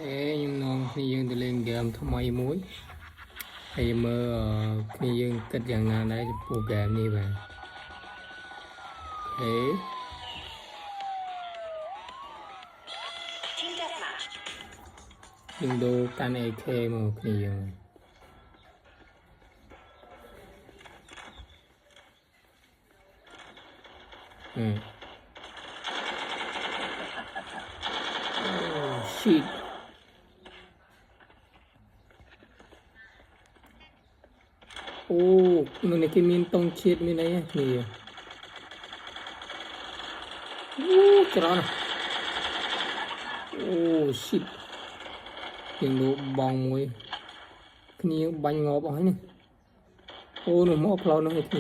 Thế nhưng nó khi dương từ lên game thông mấy muối hay mơ khi dương kết dạng nào đấy bộ game như vậy thế nhưng đô can AK mà khi dương oh shit oh nó cái miếng tông chết miếng này thì cái đó này oh shit nhưng đô bong mùi khi dương bánh ngọt ở này oh nó mọc lâu nó thì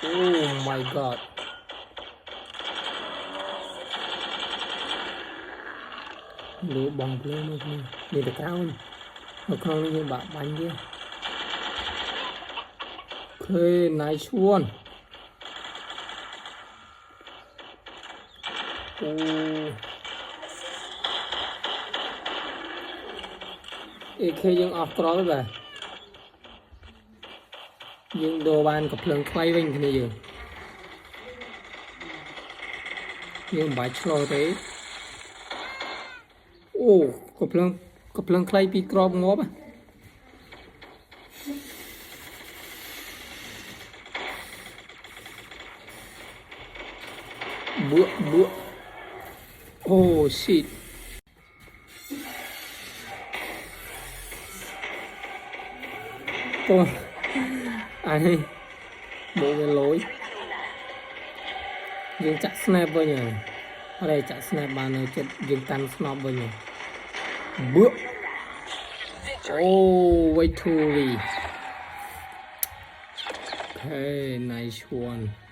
oh my god lúa bong lên luôn đi được cao hơn nó không như bạn bánh kia ok nice one AK dương off cross rồi dương đồ bàn cặp lần quay vinh thì này dương bài cho thế cặp lần quay pi crop ngóp bữa oh shit tôi ai bộ cái lối dương chặt snap với nhỉ ở đây chặt snap bàn này chết dương tan snap với nhỉ bữa oh wait to okay nice one